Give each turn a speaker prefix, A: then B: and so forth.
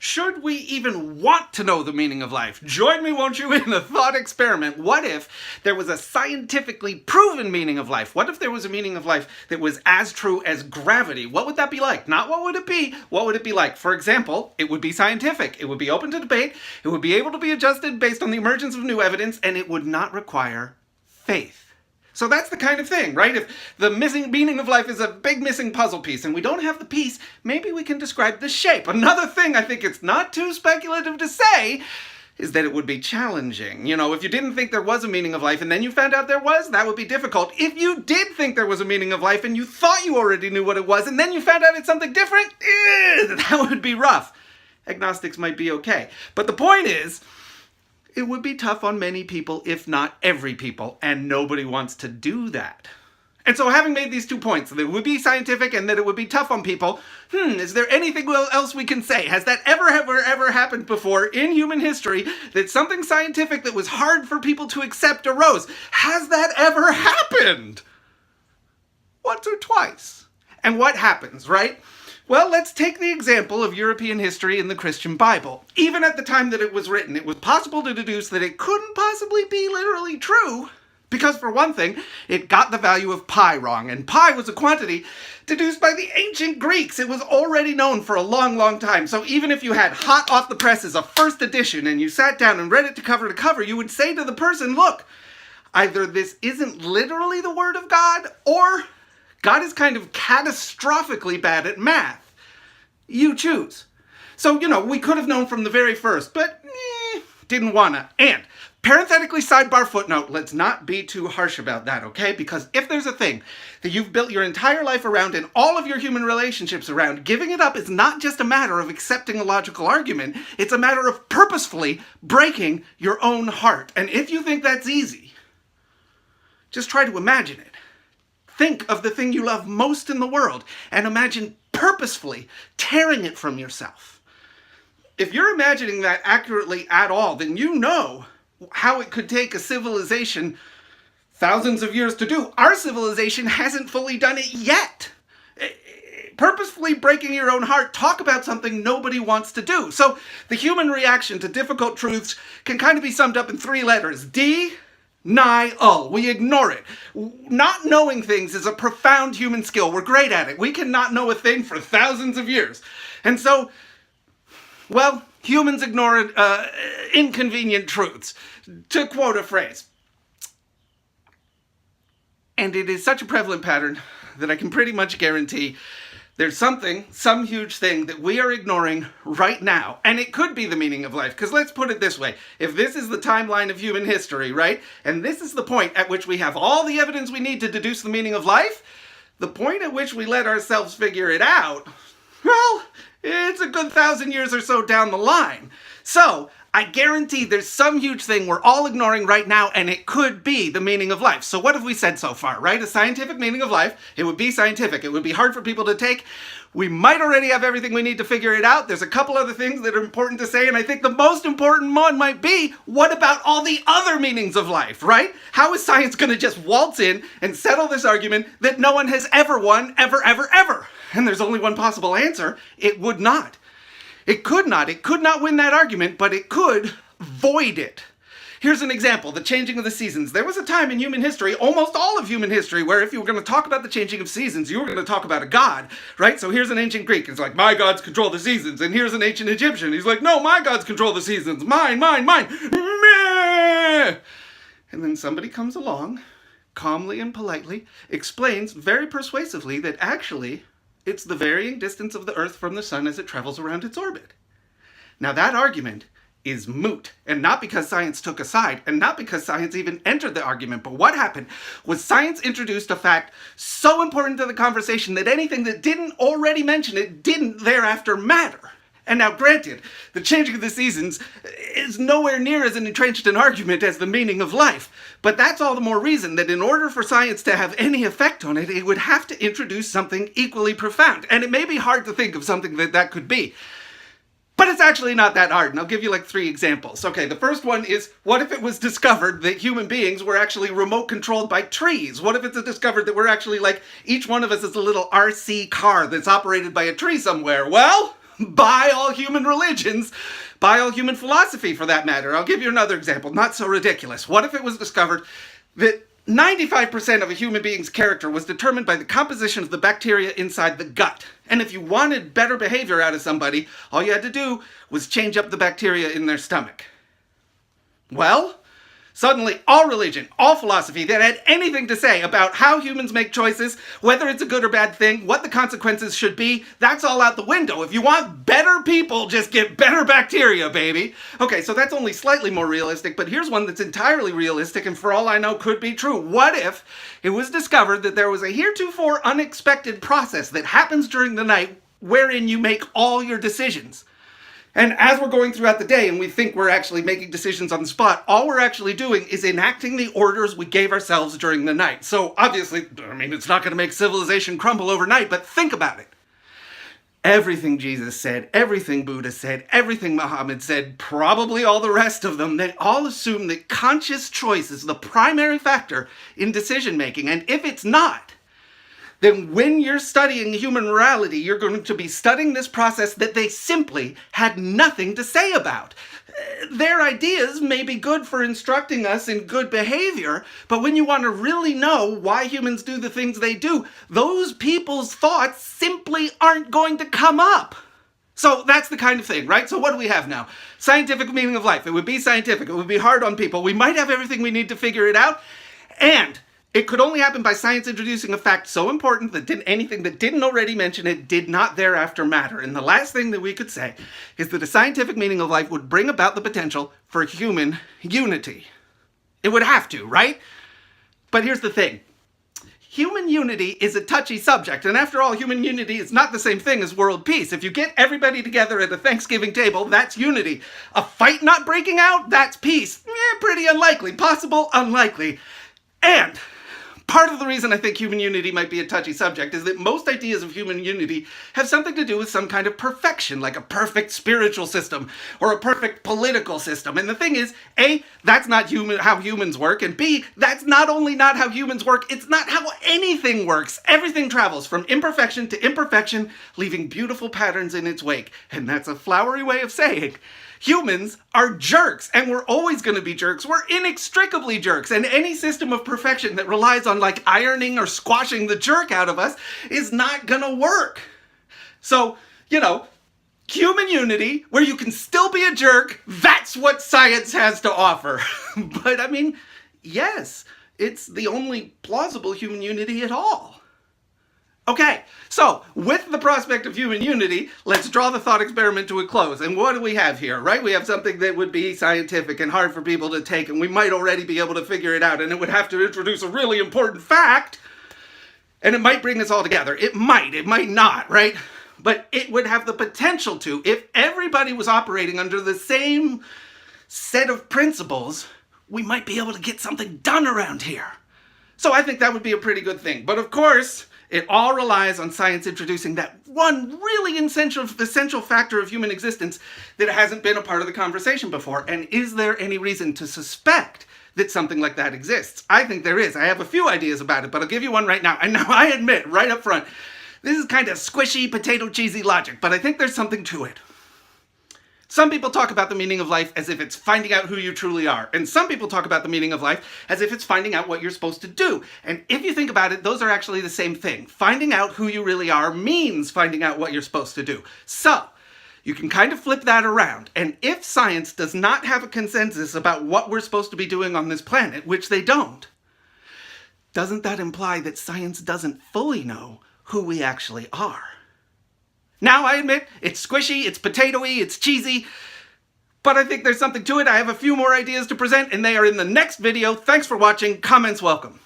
A: Should we even want to know the meaning of life? Join me, won't you, in a thought experiment. What if there was a scientifically proven meaning of life? What if there was a meaning of life that was as true as gravity? What would that be like? Not what would it be, what would it be like? For example, it would be scientific. It would be open to debate. It would be able to be adjusted based on the emergence of new evidence, and it would not require faith. So that's the kind of thing, right? If the missing meaning of life is a big missing puzzle piece and we don't have the piece, maybe we can describe the shape. Another thing I think it's not too speculative to say is that it would be challenging. You know, if you didn't think there was a meaning of life and then you found out there was, that would be difficult. If you did think there was a meaning of life and you thought you already knew what it was and then you found out it's something different, that would be rough. Agnostics might be okay. But the point is, it would be tough on many people, if not every people, and nobody wants to do that. And so having made these 2 points, that it would be scientific and that it would be tough on people, is there anything else we can say? Has that ever happened before in human history that something scientific that was hard for people to accept arose? Has that ever happened? Once or twice. And what happens, right? Well, let's take the example of European history in the Christian Bible. Even at the time that it was written, it was possible to deduce that it couldn't possibly be literally true, because for one thing, it got the value of pi wrong, and pi was a quantity deduced by the ancient Greeks. It was already known for a long time, so even if you had hot off the presses a first edition and you sat down and read it to cover, you would say to the person, look, either this isn't literally the word of God, or God is kind of catastrophically bad at math. You choose. So, we could have known from the very first, but didn't wanna. And, parenthetically sidebar footnote, let's not be too harsh about that, okay? Because if there's a thing that you've built your entire life around and all of your human relationships around, giving it up is not just a matter of accepting a logical argument, it's a matter of purposefully breaking your own heart. And if you think that's easy, just try to imagine it. Think of the thing you love most in the world and imagine purposefully tearing it from yourself. If you're imagining that accurately at all, then you know how it could take a civilization thousands of years to do. Our civilization hasn't fully done it yet. Purposefully breaking your own heart, talk about something nobody wants to do. So the human reaction to difficult truths can kind of be summed up in 3 letters. Denial. We ignore it. Not knowing things is a profound human skill. We're great at it. We cannot know a thing for thousands of years. And so, well, humans ignore inconvenient truths. To quote a phrase. And it is such a prevalent pattern that I can pretty much guarantee there's some huge thing that we are ignoring right now. And it could be the meaning of life. Because let's put it this way. If this is the timeline of human history, right? And this is the point at which we have all the evidence we need to deduce the meaning of life, the point at which we let ourselves figure it out, well, it's a good 1,000 years or so down the line. So, I guarantee there's some huge thing we're all ignoring right now, and it could be the meaning of life. So what have we said so far, right? A scientific meaning of life. It would be scientific. It would be hard for people to take. We might already have everything we need to figure it out. There's a couple other things that are important to say, and I think the most important one might be, what about all the other meanings of life, right? How is science going to just waltz in and settle this argument that no one has ever won, ever? And there's only one possible answer. It would not. It could not. It could not win that argument, but it could void it. Here's an example, the changing of the seasons. There was a time in human history, almost all of human history, where if you were going to talk about the changing of seasons, you were going to talk about a god, right? So here's an ancient Greek. It's like, my gods control the seasons. And here's an ancient Egyptian. He's like, no, my gods control the seasons. Mine. Meh! And then somebody comes along, calmly and politely, explains very persuasively that actually, it's the varying distance of the Earth from the sun as it travels around its orbit. Now that argument is moot, and not because science took a side, and not because science even entered the argument, but what happened was science introduced a fact so important to the conversation that anything that didn't already mention it didn't thereafter matter. And now granted, the changing of the seasons is nowhere near as entrenched an argument as the meaning of life. But that's all the more reason that in order for science to have any effect on it, it would have to introduce something equally profound. And it may be hard to think of something that could be. But it's actually not that hard, and I'll give you like 3 examples. Okay, the first one is, what if it was discovered that human beings were actually remote controlled by trees? What if it's discovered that we're actually like, each one of us is a little RC car that's operated by a tree somewhere? Well, by all human religions, by all human philosophy for that matter. I'll give you another example, not so ridiculous. What if it was discovered that 95% of a human being's character was determined by the composition of the bacteria inside the gut? And if you wanted better behavior out of somebody, all you had to do was change up the bacteria in their stomach. Well, suddenly all religion, all philosophy that had anything to say about how humans make choices, whether it's a good or bad thing, what the consequences should be, that's all out the window. If you want better people, just get better bacteria, baby. Okay, so that's only slightly more realistic, but here's one that's entirely realistic and for all I know could be true. What if it was discovered that there was a heretofore unexpected process that happens during the night wherein you make all your decisions? And as we're going throughout the day and we think we're actually making decisions on the spot, all we're actually doing is enacting the orders we gave ourselves during the night. So obviously, it's not going to make civilization crumble overnight, but think about it. Everything Jesus said, everything Buddha said, everything Muhammad said, probably all the rest of them, they all assume that conscious choice is the primary factor in decision making. And if it's not, then when you're studying human morality, you're going to be studying this process that they simply had nothing to say about. Their ideas may be good for instructing us in good behavior, but when you want to really know why humans do the things they do, those people's thoughts simply aren't going to come up. So that's the kind of thing, right? So what do we have now? Scientific meaning of life. It would be scientific. It would be hard on people. We might have everything we need to figure it out. And it could only happen by science introducing a fact so important that anything that didn't already mention it did not thereafter matter. And the last thing that we could say is that a scientific meaning of life would bring about the potential for human unity. It would have to, right? But here's the thing. Human unity is a touchy subject, and after all, human unity is not the same thing as world peace. If you get everybody together at a Thanksgiving table, that's unity. A fight not breaking out, that's peace. Pretty unlikely. Possible, unlikely. And part of the reason I think human unity might be a touchy subject is that most ideas of human unity have something to do with some kind of perfection, like a perfect spiritual system or a perfect political system. And the thing is, A, that's not how humans work, and B, that's not only not how humans work, it's not how anything works. Everything travels from imperfection to imperfection, leaving beautiful patterns in its wake. And that's a flowery way of saying humans are jerks, and we're always going to be jerks. We're inextricably jerks, and any system of perfection that relies on ironing or squashing the jerk out of us is not going to work. So, human unity, where you can still be a jerk, that's what science has to offer. But yes, it's the only plausible human unity at all. Okay, so with the prospect of human unity, let's draw the thought experiment to a close. And what do we have here, right? We have something that would be scientific and hard for people to take, and we might already be able to figure it out, and it would have to introduce a really important fact, and it might bring us all together. It might not, right? But it would have the potential to, if everybody was operating under the same set of principles, we might be able to get something done around here. So I think that would be a pretty good thing. But of course, it all relies on science introducing that one really essential factor of human existence that hasn't been a part of the conversation before. And is there any reason to suspect that something like that exists? I think there is. I have a few ideas about it, but I'll give you one right now. And now I admit, right up front, this is kind of squishy, potato cheesy logic, but I think there's something to it. Some people talk about the meaning of life as if it's finding out who you truly are. And some people talk about the meaning of life as if it's finding out what you're supposed to do. And if you think about it, those are actually the same thing. Finding out who you really are means finding out what you're supposed to do. So, you can kind of flip that around. And if science does not have a consensus about what we're supposed to be doing on this planet, which they don't, doesn't that imply that science doesn't fully know who we actually are? Now, I admit, it's squishy, it's potatoey, it's cheesy, but I think there's something to it. I have a few more ideas to present, and they are in the next video. Thanks for watching. Comments welcome.